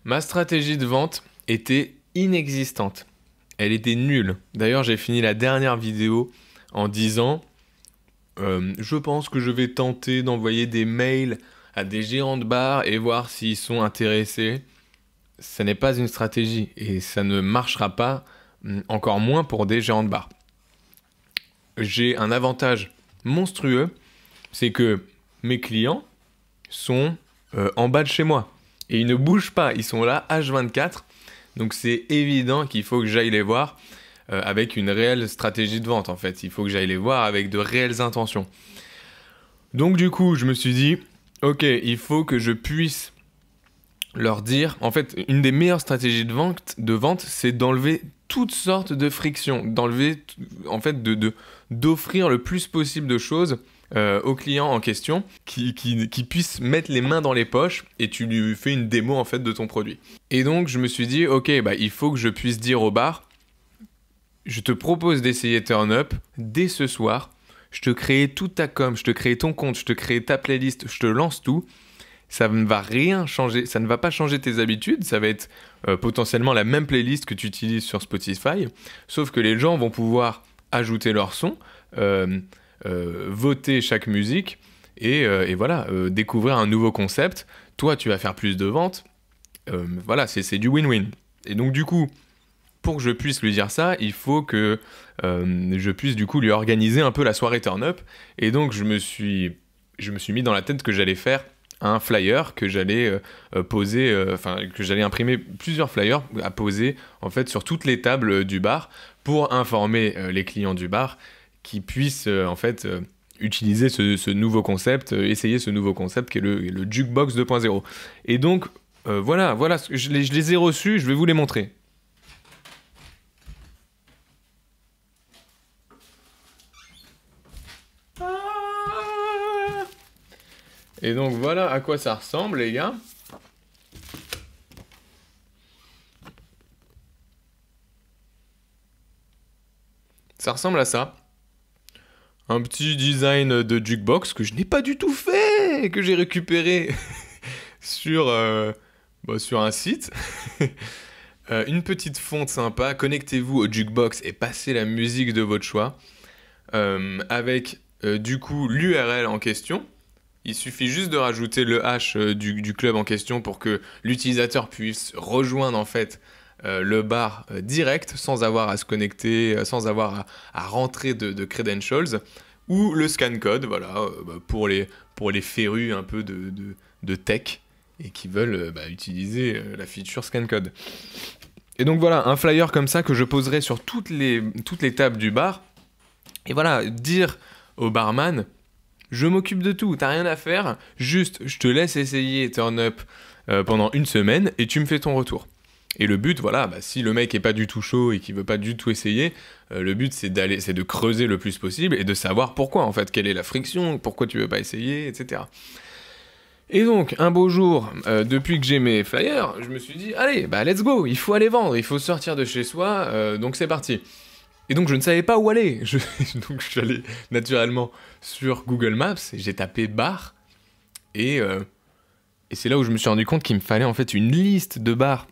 Ma stratégie de vente était inexistante. Elle était nulle. D'ailleurs, j'ai fini la dernière vidéo en disant je pense que je vais tenter d'envoyer des mails à des gérants de bar et voir s'ils sont intéressés. Ça n'est pas une stratégie et ça ne marchera pas, encore moins pour des gérants de bar. J'ai un avantage monstrueux, c'est que mes clients sont en bas de chez moi et ils ne bougent pas, ils sont là H24, donc c'est évident qu'il faut que j'aille les voir avec une réelle stratégie de vente en fait, il faut que j'aille les voir avec de réelles intentions. Donc du coup je me suis dit, ok, il faut que je puisse leur dire, en fait, une des meilleures stratégies de vente, c'est d'enlever toutes sortes de frictions, en fait, d'offrir le plus possible de choses au client en question, qui puisse mettre les mains dans les poches et tu lui fais une démo en fait de ton produit. Et donc je me suis dit, ok, bah il faut que je puisse dire au bar, je te propose d'essayer Turn Up dès ce soir, je te crée toute ta com, je te crée ton compte, je te crée ta playlist, je te lance tout. Ça ne va rien changer, ça ne va pas changer tes habitudes, ça va être potentiellement la même playlist que tu utilises sur Spotify, sauf que les gens vont pouvoir ajouter leur son, voter chaque musique et voilà, découvrir un nouveau concept. Toi, tu vas faire plus de ventes. Voilà, c'est du win-win. Et donc du coup, pour que je puisse lui dire ça, il faut que je puisse du coup lui organiser un peu la soirée Turn Up. Et donc je me suis mis dans la tête que j'allais faire un flyer que j'allais poser, que j'allais imprimer plusieurs flyers à poser en fait sur toutes les tables du bar pour informer les clients du bar qui puissent en fait utiliser ce nouveau concept, essayer ce nouveau concept qui est le Jukebox 2.0. Et donc voilà, je les ai reçus, je vais vous les montrer. Et donc voilà à quoi ça ressemble les gars. Ça ressemble à ça. Un petit design de jukebox que je n'ai pas du tout fait, que j'ai récupéré sur un site. Une petite fonte sympa, connectez-vous au jukebox et passez la musique de votre choix. Avec du coup l'URL en question. Il suffit juste de rajouter le hash du club en question pour que l'utilisateur puisse rejoindre en fait le bar direct sans avoir à se connecter, sans avoir à rentrer de credentials, ou le scan code, voilà, pour les férus un peu de tech et qui veulent utiliser la feature scan code. Et donc voilà, un flyer comme ça que je poserai sur toutes les tables du bar. Et voilà, dire au barman, je m'occupe de tout, t'as rien à faire, juste je te laisse essayer Turn Up pendant une semaine et tu me fais ton retour. Et le but, voilà, si le mec est pas du tout chaud et qu'il veut pas du tout essayer, le but c'est de creuser le plus possible et de savoir pourquoi en fait, quelle est la friction, pourquoi tu veux pas essayer, etc. Et donc, un beau jour, depuis que j'ai mes flyers, je me suis dit, allez, let's go, il faut aller vendre, il faut sortir de chez soi, donc c'est parti. Et donc je ne savais pas où aller. Donc je suis allé naturellement sur Google Maps, et j'ai tapé bar, et c'est là où je me suis rendu compte qu'il me fallait en fait une liste de bars,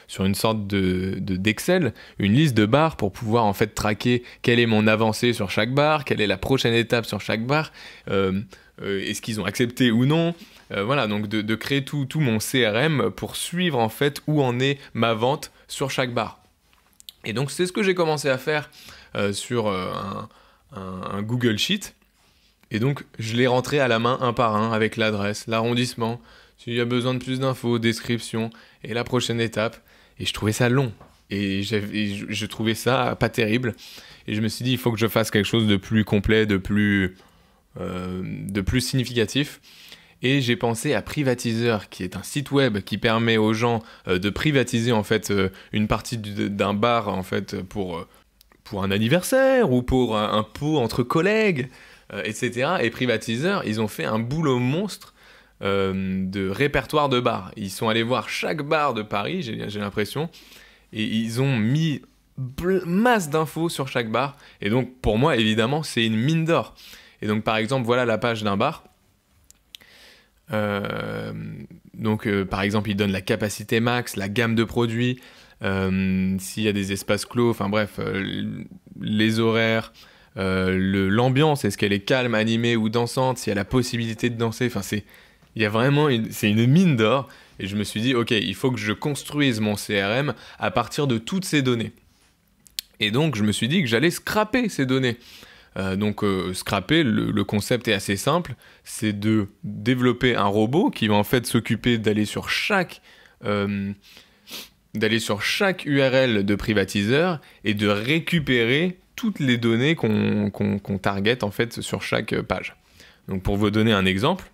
sur une sorte d'Excel, une liste de bars pour pouvoir en fait traquer quelle est mon avancée sur chaque bar, quelle est la prochaine étape sur chaque bar, est-ce qu'ils ont accepté ou non. Voilà, donc de créer tout mon CRM pour suivre en fait où en est ma vente sur chaque bar. Et donc c'est ce que j'ai commencé à faire sur un Google Sheet. Et donc je l'ai rentré à la main un par un avec l'adresse, l'arrondissement, s'il y a besoin de plus d'infos, description et la prochaine étape. Et je trouvais ça long. Et je trouvais ça pas terrible. Et je me suis dit, il faut que je fasse quelque chose de plus complet, de plus significatif. Et j'ai pensé à Privatiseur, qui est un site web qui permet aux gens de privatiser en fait une partie d'un bar en fait pour un anniversaire ou pour un pot entre collègues, etc. Et Privatiseur, ils ont fait un boulot monstre de répertoire de bars. Ils sont allés voir chaque bar de Paris, j'ai l'impression, et ils ont mis masse d'infos sur chaque bar. Et donc pour moi, évidemment, c'est une mine d'or. Et donc par exemple, voilà la page d'un bar. Donc par exemple, il donne la capacité max, la gamme de produits, s'il y a des espaces clos, enfin bref, les horaires, l'ambiance, est-ce qu'elle est calme, animée ou dansante, s'il y a la possibilité de danser, enfin il y a vraiment c'est une mine d'or. Et je me suis dit, ok, il faut que je construise mon CRM à partir de toutes ces données. Et donc je me suis dit que j'allais scraper ces données. Scraper, le concept est assez simple, c'est de développer un robot qui va en fait s'occuper d'aller sur chaque URL de privatiseur et de récupérer toutes les données qu'on target en fait sur chaque page. Donc pour vous donner un exemple,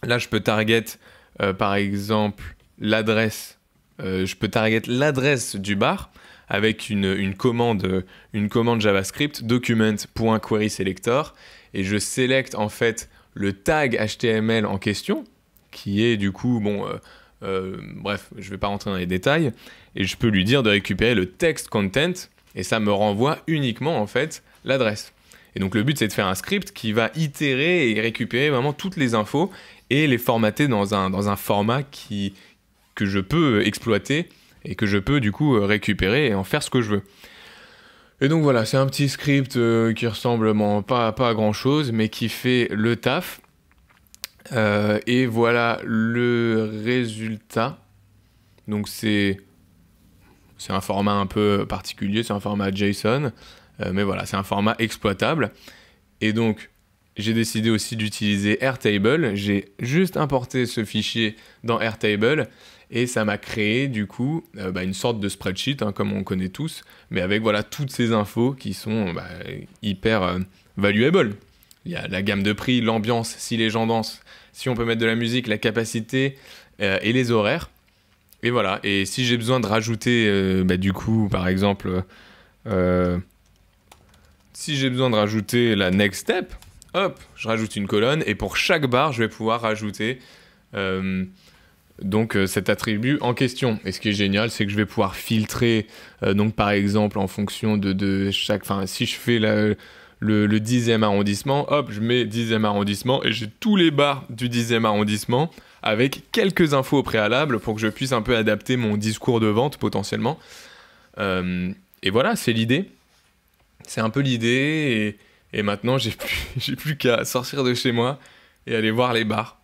là je peux target par exemple l'adresse, je peux target l'adresse du bar avec une commande JavaScript document.querySelector et je sélecte en fait le tag HTML en question qui est du coup bref, je vais pas rentrer dans les détails et je peux lui dire de récupérer le text content et ça me renvoie uniquement en fait l'adresse. Et donc le but c'est de faire un script qui va itérer et récupérer vraiment toutes les infos et les formater dans un format que je peux exploiter et que je peux du coup récupérer et en faire ce que je veux. Et donc voilà, c'est un petit script qui ressemble pas à grand chose, mais qui fait le taf. Et voilà le résultat. Donc c'est un format un peu particulier, c'est un format JSON, mais voilà, c'est un format exploitable. Et donc j'ai décidé aussi d'utiliser Airtable. J'ai juste importé ce fichier dans Airtable et ça m'a créé du coup une sorte de spreadsheet, hein, comme on connaît tous, mais avec voilà toutes ces infos qui sont hyper valuable. Il y a la gamme de prix, l'ambiance, si les gens dansent, si on peut mettre de la musique, la capacité et les horaires. Et voilà, et si j'ai besoin de rajouter du coup par exemple si j'ai besoin de rajouter la next step, hop, je rajoute une colonne et pour chaque barre, je vais pouvoir rajouter cet attribut en question. Et ce qui est génial, c'est que je vais pouvoir filtrer, donc par exemple en fonction de chaque... Enfin, si je fais le 10e arrondissement, hop, je mets 10e arrondissement et j'ai tous les bars du 10e arrondissement avec quelques infos au préalable pour que je puisse un peu adapter mon discours de vente potentiellement. Et voilà, c'est l'idée. C'est un peu l'idée et maintenant j'ai plus qu'à sortir de chez moi et aller voir les bars.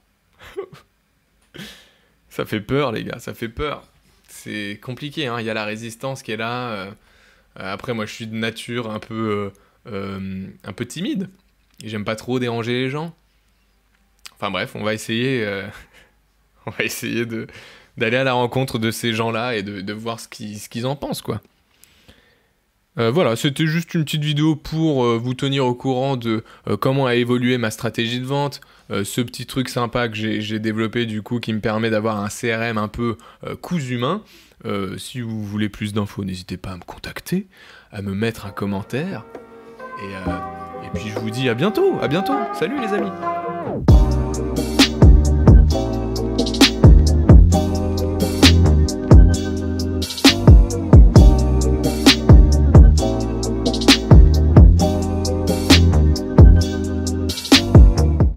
Ça fait peur les gars, ça fait peur. C'est compliqué, hein. Il y a la résistance qui est là. Après moi je suis de nature un peu timide. Et j'aime pas trop déranger les gens. Enfin bref, on va essayer d'aller à la rencontre de ces gens-là et de voir ce qu'ils en pensent, quoi. Voilà, c'était juste une petite vidéo pour vous tenir au courant de comment a évolué ma stratégie de vente, ce petit truc sympa que j'ai développé du coup qui me permet d'avoir un CRM un peu cousu main. Si vous voulez plus d'infos, n'hésitez pas à me contacter, à me mettre un commentaire. Et puis je vous dis à bientôt, salut les amis.